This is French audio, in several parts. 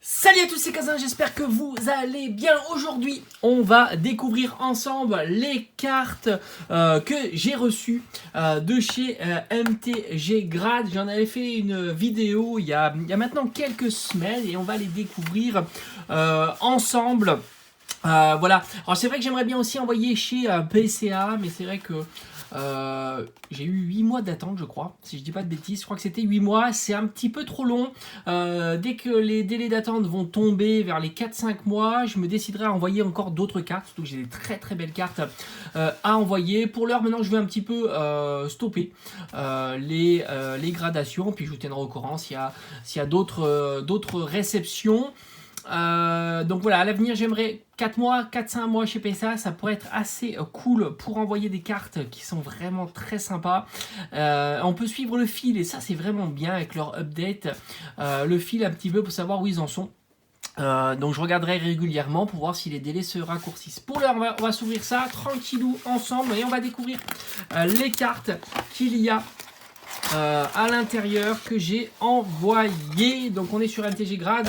Salut à tous, c'est Kazan, j'espère que vous allez bien. Aujourd'hui, on va découvrir ensemble les cartes que j'ai reçues de chez MTG Grad. J'en avais fait une vidéo il y a maintenant quelques semaines et on va les découvrir ensemble. Voilà, alors c'est vrai que j'aimerais bien aussi envoyer chez PCA, mais c'est vrai que j'ai eu 8 mois d'attente, je crois, si je dis pas de bêtises. Je crois que c'était 8 mois, c'est un petit peu trop long. Dès que les délais d'attente vont tomber vers les 4-5 mois, je me déciderai à envoyer encore d'autres cartes, surtout que j'ai des très très belles cartes à envoyer. Pour l'heure, maintenant, je vais un petit peu stopper les gradations, puis je vous tiendrai au courant s'il y a d'autres réceptions. Donc voilà, à l'avenir, j'aimerais 4 mois, 4-5 mois chez PSA, ça pourrait être assez cool pour envoyer des cartes qui sont vraiment très sympas. On peut suivre le fil et ça c'est vraiment bien avec leur update, le fil un petit peu pour savoir où ils en sont. Donc je regarderai régulièrement pour voir si les délais se raccourcissent. Pour l'heure, on va s'ouvrir ça tranquillou ensemble et on va découvrir les cartes qu'il y a à l'intérieur que j'ai envoyé. Donc on est sur MTG Grad.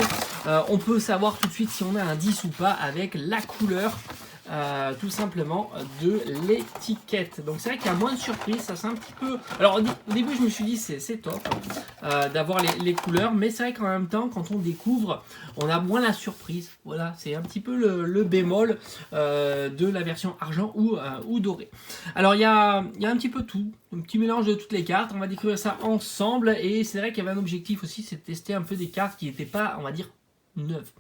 On peut savoir tout de suite si on a un 10 ou pas avec la couleur tout simplement de l'étiquette. Donc c'est vrai qu'il y a moins de surprises, ça c'est un petit peu... Alors au début je me suis dit c'est top d'avoir les couleurs, mais c'est vrai qu'en même temps quand on découvre on a moins la surprise. Voilà, c'est un petit peu le bémol de la version argent ou doré. Alors il y a un petit peu tout, un petit mélange de toutes les cartes, on va découvrir ça ensemble et c'est vrai qu'il y avait un objectif aussi, c'est de tester un peu des cartes qui n'étaient pas, on va dire, neuves.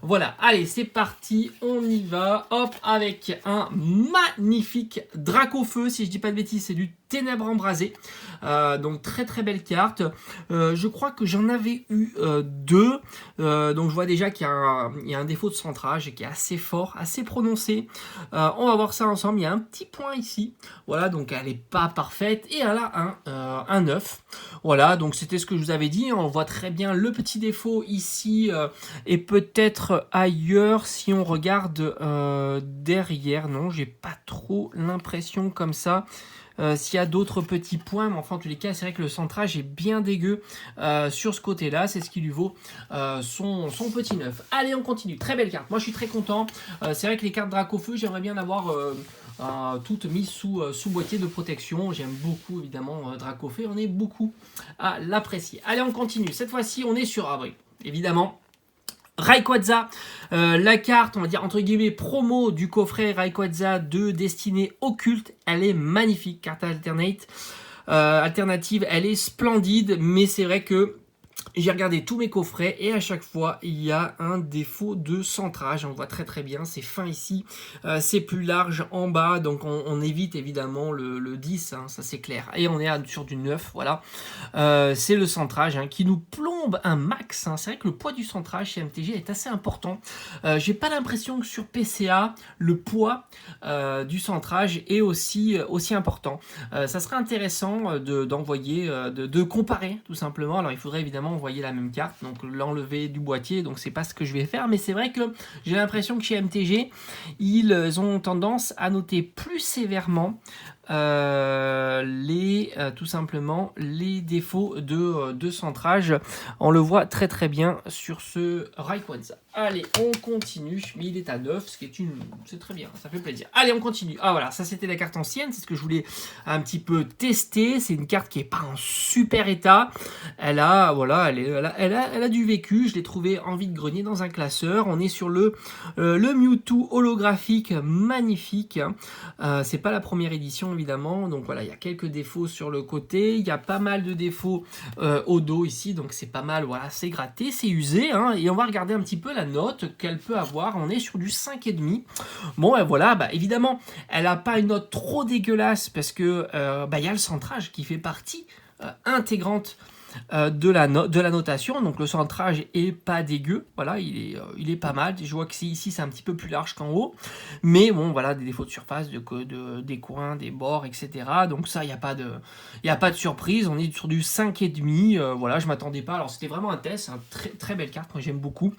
Voilà, allez, c'est parti, on y va. Hop, avec un magnifique Dracofeu, si je dis pas de bêtises, c'est du Ténèbres Embrasées. Donc très très belle carte. Je crois que j'en avais eu deux. Donc je vois déjà qu'il y a un défaut de centrage qui est assez fort, assez prononcé. On va voir ça ensemble. Il y a un petit point ici. Voilà, donc elle n'est pas parfaite. Et elle a un 9. Voilà, donc c'était ce que je vous avais dit. On voit très bien le petit défaut ici. Et peut-être ailleurs si on regarde derrière. Non, j'ai pas trop l'impression comme ça. S'il y a d'autres petits points, mais enfin en tous les cas c'est vrai que le centrage est bien dégueu sur ce côté là, c'est ce qui lui vaut son petit 9. Allez, on continue, très belle carte, moi je suis très content. C'est vrai que les cartes Dracofeu j'aimerais bien avoir toutes mises sous boîtier de protection. J'aime beaucoup évidemment Dracofeu, on est beaucoup à l'apprécier. Allez, on continue, cette fois-ci on est sur Abri, évidemment. Rayquaza, la carte, on va dire entre guillemets promo du coffret Rayquaza de Destinée Occulte, elle est magnifique, carte alternative, elle est splendide, mais c'est vrai que j'ai regardé tous mes coffrets et à chaque fois il y a un défaut de centrage. On voit très très bien, c'est fin ici, c'est plus large en bas, donc on évite évidemment le 10, hein, ça c'est clair. Et on est sur du 9, voilà. C'est le centrage hein, qui nous plombe un max. Hein. C'est vrai que le poids du centrage chez MTG est assez important. J'ai pas l'impression que sur PCA, le poids du centrage est aussi important. Ça serait intéressant d'envoyer, de comparer tout simplement. Alors il faudrait évidemment envoyer la même carte, donc l'enlever du boîtier, donc c'est pas ce que je vais faire, mais c'est vrai que j'ai l'impression que chez MTG, ils ont tendance à noter plus sévèrement tout simplement les défauts de centrage. On le voit très très bien sur ce Rayquaza. Allez, on continue, mais il est à 9, ce qui est c'est très bien, ça fait plaisir. Allez, on continue. Ah voilà, ça c'était la carte ancienne, c'est ce que je voulais un petit peu tester. C'est une carte qui est pas en super état. Elle a du vécu. Je l'ai trouvé en vide-grenier dans un classeur. On est sur le Mewtwo holographique magnifique. C'est pas la première édition évidemment, donc voilà, il y a quelques défauts sur le côté. Il y a pas mal de défauts au dos ici, donc c'est pas mal. Voilà, c'est gratté, c'est usé. Hein, et on va regarder un petit peu la note qu'elle peut avoir. On est sur du 5,5. Bon, et voilà, bah, évidemment, elle n'a pas une note trop dégueulasse parce que y a le centrage qui fait partie intégrante de la notation. Donc le centrage est pas dégueu, voilà, il est pas mal. Je vois que ici c'est un petit peu plus large qu'en haut, mais bon voilà, des défauts de surface, des coins, des bords, etc. Donc ça, il n'y a pas de surprise. On est sur du 5,5. Voilà, je m'attendais pas. Alors c'était vraiment un test, une très très belle carte, moi j'aime beaucoup,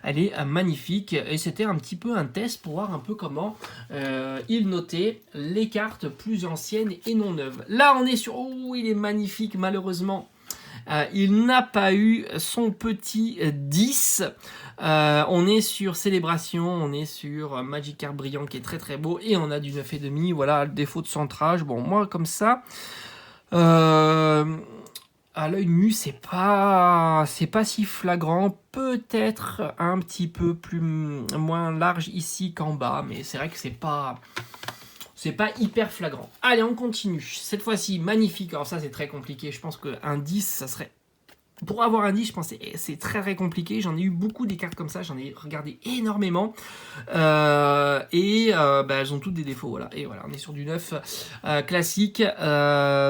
elle est magnifique et c'était un petit peu un test pour voir un peu comment il notait les cartes plus anciennes et non neuves. Là on est sur, oh, il est magnifique, malheureusement il n'a pas eu son petit 10. On est sur Célébration, on est sur Magikarp Brillant qui est très très beau, et on a du 9,5. Voilà, le défaut de centrage. Bon, moi comme ça, à l'œil nu, c'est pas si flagrant. Peut-être un petit peu moins large ici qu'en bas, mais c'est vrai que c'est pas hyper flagrant. Allez, on continue. Cette fois-ci, magnifique. Alors ça, c'est très compliqué. Je pense qu'un 10, ça serait... Pour avoir un 10, je pense que c'est très très compliqué. J'en ai eu beaucoup des cartes comme ça, j'en ai regardé énormément. Elles ont toutes des défauts. Voilà. Et voilà, on est sur du 9 classique.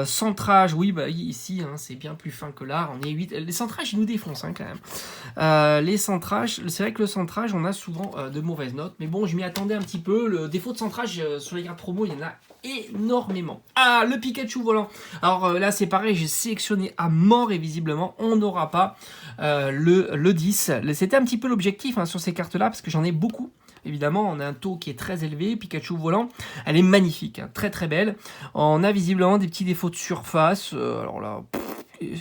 Centrage, oui, ici, hein, c'est bien plus fin que là. On est 8. Les centrages, ils nous défoncent quand même. Les centrages, c'est vrai que le centrage, on a souvent de mauvaises notes. Mais bon, je m'y attendais un petit peu. Le défaut de centrage sur les cartes promo, il y en a énormément. Ah, le Pikachu volant. Alors là, c'est pareil, j'ai sélectionné à mort et visiblement, on n'aura pas le 10. C'était un petit peu l'objectif sur ces cartes-là, parce que j'en ai beaucoup. Évidemment, on a un taux qui est très élevé. Pikachu volant, elle est magnifique, très très belle. On a visiblement des petits défauts de surface. Alors là,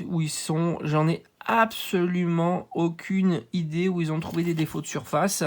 où ils sont, j'en ai absolument aucune idée où ils ont trouvé des défauts de surface.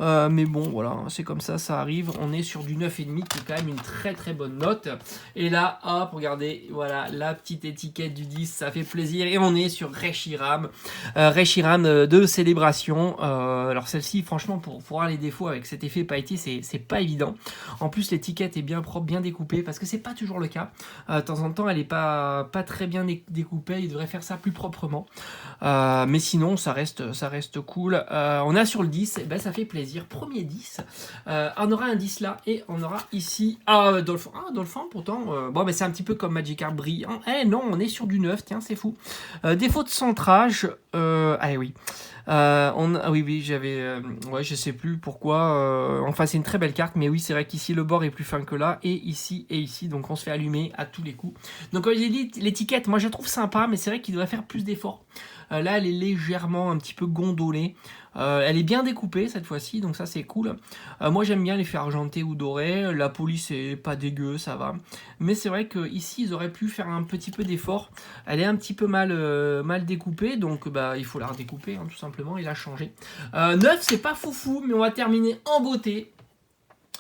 Mais bon, voilà, c'est comme ça, ça arrive. On est sur du 9,5 qui est quand même une très très bonne note. Et là, hop, regardez, voilà, la petite étiquette du 10, ça fait plaisir. Et on est sur Reshiram, de Célébration. Alors celle-ci, franchement, pour voir les défauts avec cet effet pailleté, c'est pas évident. En plus, l'étiquette est bien propre, bien découpée, parce que c'est pas toujours le cas. De temps en temps, elle est pas très bien découpée. Il devrait faire ça plus proprement. Mais sinon, ça reste cool. On a sur le 10, ça fait plaisir. Premier 10. On aura un 10 là, et on aura ici Dolphin. Ah, Dolphin, pourtant. C'est un petit peu comme Magikarp Brillant. Non, on est sur du 9, tiens, c'est fou. Défaut de centrage. Oui. Oui, j'avais... je sais plus pourquoi. Enfin, c'est une très belle carte, mais oui, c'est vrai qu'ici, le bord est plus fin que là, et ici, donc on se fait allumer à tous les coups. Donc, comme j'ai dit, l'étiquette, moi, je la trouve sympa, mais c'est vrai qu'il devrait faire plus d'efforts. Là, elle est légèrement un petit peu gondolée. Elle est bien découpée cette fois-ci, donc ça c'est cool. Moi j'aime bien les faire argentés ou dorés. La police est pas dégueu, ça va. Mais c'est vrai qu'ici ils auraient pu faire un petit peu d'effort. Elle est un petit peu mal découpée, donc il faut la redécouper tout simplement et la changer. 9, c'est pas foufou, mais on va terminer en beauté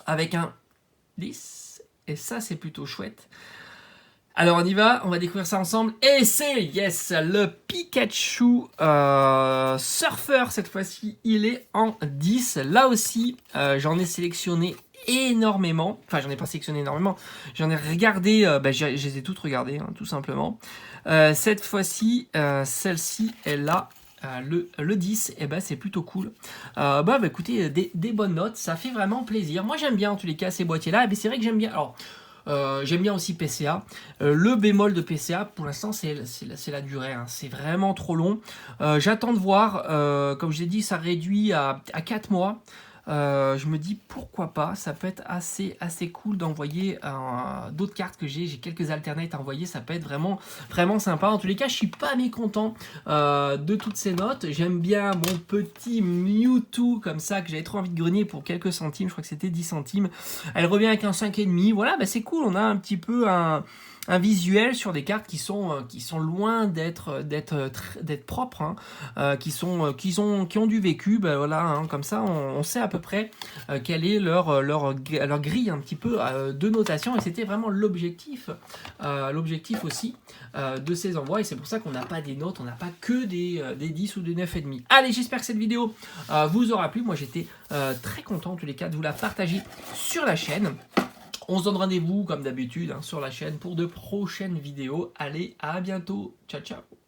avec un 10. Et ça c'est plutôt chouette. Alors on y va, on va découvrir ça ensemble. Et c'est, le Pikachu Surfer, cette fois-ci, il est en 10. Là aussi, j'en ai sélectionné énormément. Enfin, j'en ai pas sélectionné énormément. J'en ai regardé, je les ai toutes regardées, tout simplement. Cette fois-ci, celle-ci, elle a le 10, et c'est plutôt cool. Écoutez, des bonnes notes, ça fait vraiment plaisir. Moi, j'aime bien, en tous les cas, ces boîtiers-là. Et c'est vrai que j'aime bien... Alors, j'aime bien aussi PCA. Le bémol de PCA, pour l'instant, c'est la durée. C'est vraiment trop long. J'attends de voir. Comme je l'ai dit, ça réduit à 4 mois. Je me dis pourquoi pas, ça peut être assez cool d'envoyer d'autres cartes que j'ai quelques alternates à envoyer, ça peut être vraiment sympa. En tous les cas, je suis pas mécontent de toutes ces notes. J'aime bien mon petit Mewtwo comme ça que j'avais trop envie de grenier pour quelques centimes, je crois que c'était 10 centimes. Elle revient avec un 5,5, voilà, c'est cool, on a un petit peu un visuel sur des cartes qui sont loin d'être propres, qui ont du vécu. Voilà, comme ça on sait à peu près quelle est leur grille un petit peu de notation, et c'était vraiment l'objectif aussi de ces envois, et c'est pour ça qu'on n'a pas des notes, on n'a pas que des 10 ou des 9,5. Allez, j'espère que cette vidéo vous aura plu. Moi j'étais très content en tous les cas de vous la partager sur la chaîne. On se donne rendez-vous comme d'habitude sur la chaîne pour de prochaines vidéos. Allez, à bientôt. Ciao, ciao.